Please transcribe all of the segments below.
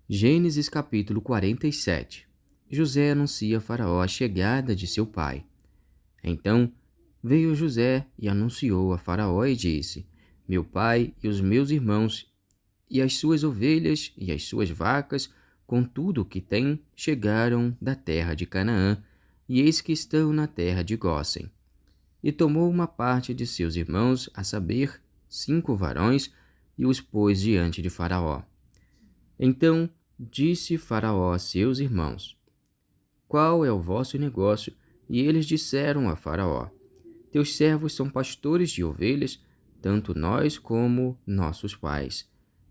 Gênesis capítulo 47. José anuncia a Faraó a chegada de seu pai. Então veio José e anunciou a Faraó e disse: Meu pai e os meus irmãos, e as suas ovelhas e as suas vacas, com tudo o que têm, chegaram da terra de Canaã, e eis que estão na terra de Gósen. E tomou uma parte de seus irmãos, a saber, 5 varões, e os pôs diante de Faraó. Então disse Faraó a seus irmãos: Qual é o vosso negócio? E eles disseram a Faraó: Teus servos são pastores de ovelhas, tanto nós como nossos pais.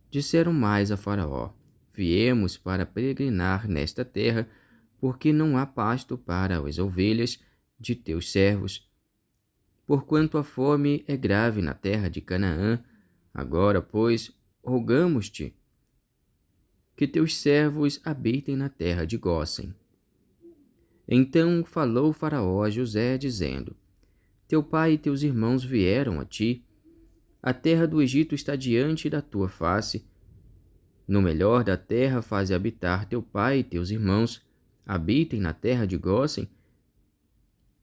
Disseram mais a Faraó: Viemos para peregrinar nesta terra, porque não há pasto para as ovelhas de teus servos. Porquanto a fome é grave na terra de Canaã, agora, pois, rogamos-te que teus servos habitem na terra de Gósen. Então falou Faraó a José, dizendo: Teu pai e teus irmãos vieram a ti, a terra do Egito está diante da tua face. No melhor da terra faze habitar teu pai e teus irmãos, habitem na terra de Gósen.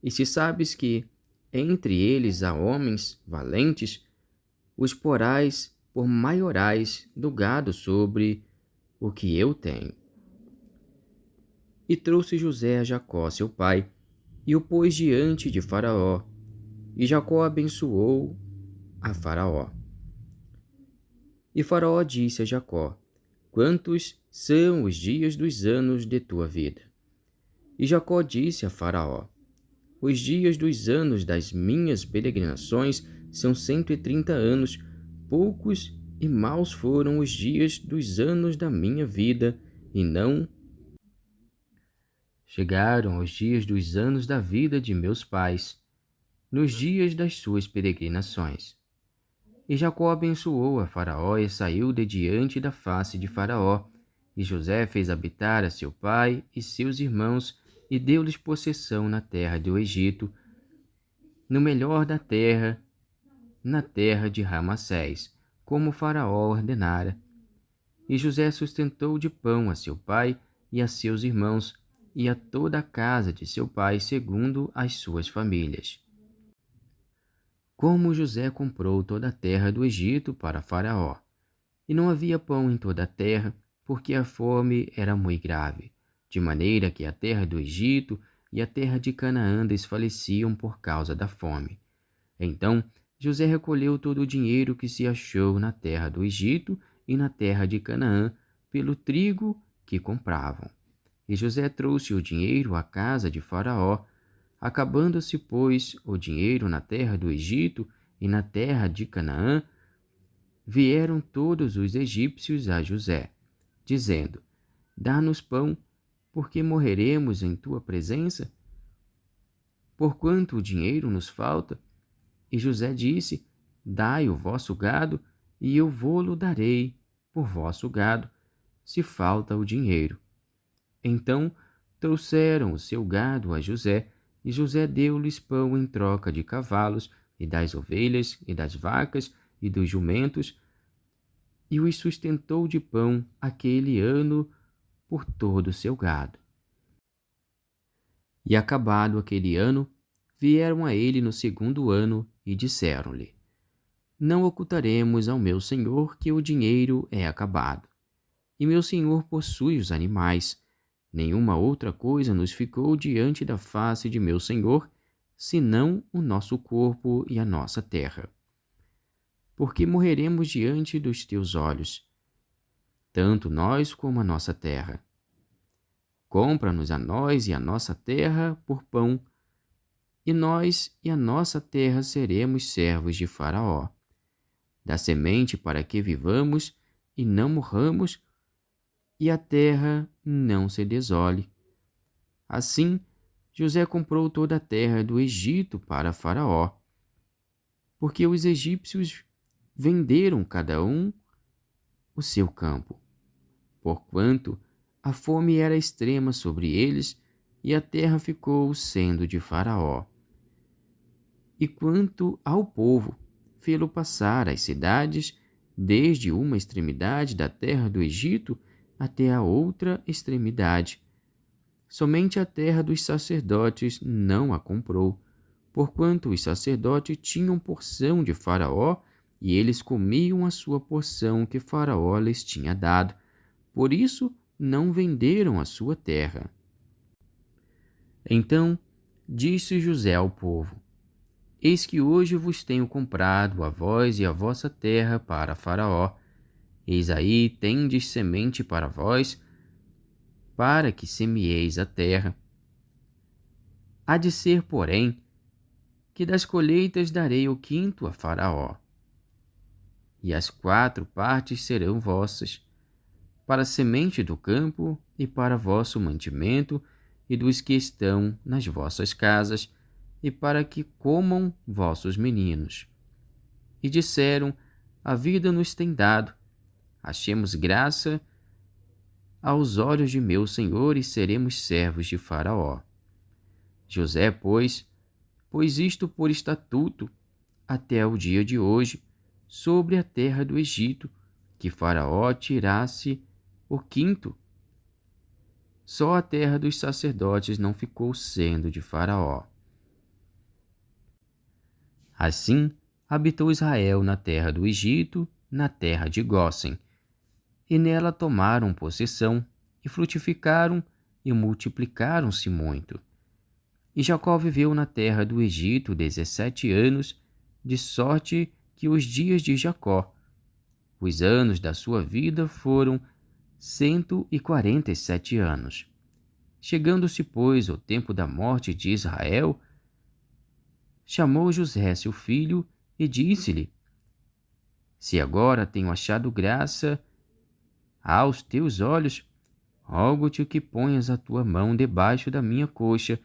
E se sabes que entre eles há homens valentes, os porás por maiorais do gado sobre o que eu tenho. E trouxe José a Jacó, seu pai, e o pôs diante de Faraó. E Jacó abençoou a Faraó. E Faraó disse a Jacó: Quantos são os dias dos anos de tua vida? E Jacó disse a Faraó: Os dias dos anos das minhas peregrinações são 130 anos, poucos e maus foram os dias dos anos da minha vida, e não chegaram aos dias dos anos da vida de meus pais, nos dias das suas peregrinações. E Jacó abençoou a Faraó e saiu de diante da face de Faraó. E José fez habitar a seu pai e seus irmãos, e deu-lhes possessão na terra do Egito, no melhor da terra, na terra de Ramassés, como Faraó ordenara. E José sustentou de pão a seu pai e a seus irmãos, e a toda a casa de seu pai, segundo as suas famílias. Como José comprou toda a terra do Egito para Faraó. E não havia pão em toda a terra, porque a fome era muito grave, de maneira que a terra do Egito e a terra de Canaã desfaleciam por causa da fome. Então José recolheu todo o dinheiro que se achou na terra do Egito e na terra de Canaã, pelo trigo que compravam. E José trouxe o dinheiro à casa de Faraó. Acabando-se, pois, o dinheiro na terra do Egito e na terra de Canaã, vieram todos os egípcios a José, dizendo: Dá-nos pão, porque morreremos em tua presença? Porquanto o dinheiro nos falta? E José disse: Dai o vosso gado, e eu vô-lo darei por vosso gado, se falta o dinheiro. Então trouxeram o seu gado a José, e José deu-lhes pão em troca de cavalos, e das ovelhas, e das vacas, e dos jumentos, e os sustentou de pão aquele ano por todo o seu gado. E acabado aquele ano, vieram a ele no segundo ano, e disseram-lhe: Não ocultaremos ao meu senhor que o dinheiro é acabado, e meu senhor possui os animais. Nenhuma outra coisa nos ficou diante da face de meu senhor, senão o nosso corpo e a nossa terra. Porque morreremos diante dos teus olhos, tanto nós como a nossa terra. Compra-nos a nós e a nossa terra por pão, e nós e a nossa terra seremos servos de Faraó. Dá semente para que vivamos e não morramos, e a terra não se desole. Assim, José comprou toda a terra do Egito para Faraó, porque os egípcios venderam cada um o seu campo, porquanto a fome era extrema sobre eles, e a terra ficou sendo de Faraó. E quanto ao povo, fê-lo passar as cidades, desde uma extremidade da terra do Egito até a outra extremidade. Somente a terra dos sacerdotes não a comprou, porquanto os sacerdotes tinham porção de Faraó, e eles comiam a sua porção que Faraó lhes tinha dado. Por isso, não venderam a sua terra. Então disse José ao povo: Eis que hoje vos tenho comprado a vós e a vossa terra para Faraó. Eis aí tendes semente para vós, para que semieis a terra. Há de ser, porém, que das colheitas darei o quinto a Faraó, e as 4 partes serão vossas, para a semente do campo e para vosso mantimento e dos que estão nas vossas casas, e para que comam vossos meninos. E disseram: A vida nos tem dado, achemos graça aos olhos de meu senhor e seremos servos de Faraó. José, pois isto por estatuto até o dia de hoje sobre a terra do Egito, que Faraó tirasse o quinto. Só a terra dos sacerdotes não ficou sendo de Faraó. Assim habitou Israel na terra do Egito, na terra de Gósen, e nela tomaram possessão, e frutificaram, e multiplicaram-se muito. E Jacó viveu na terra do Egito 17 anos, de sorte que os dias de Jacó, os anos da sua vida, foram 147 anos. Chegando-se, pois, o tempo da morte de Israel, chamou José seu filho e disse-lhe: Se agora tenho achado graça aos teus olhos, rogo-te que ponhas a tua mão debaixo da minha coxa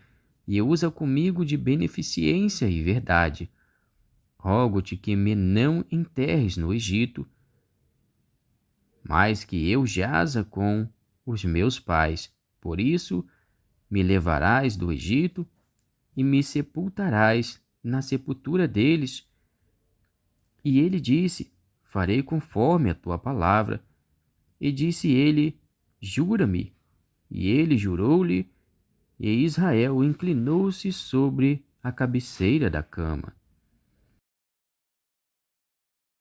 e usa comigo de beneficência e verdade. Rogo-te que me não enterres no Egito, mas que eu jaza com os meus pais. Por isso me levarás do Egito e me sepultarás na sepultura deles. E ele disse: Farei conforme a tua palavra. E disse ele: Jura-me. E ele jurou-lhe, e Israel inclinou-se sobre a cabeceira da cama.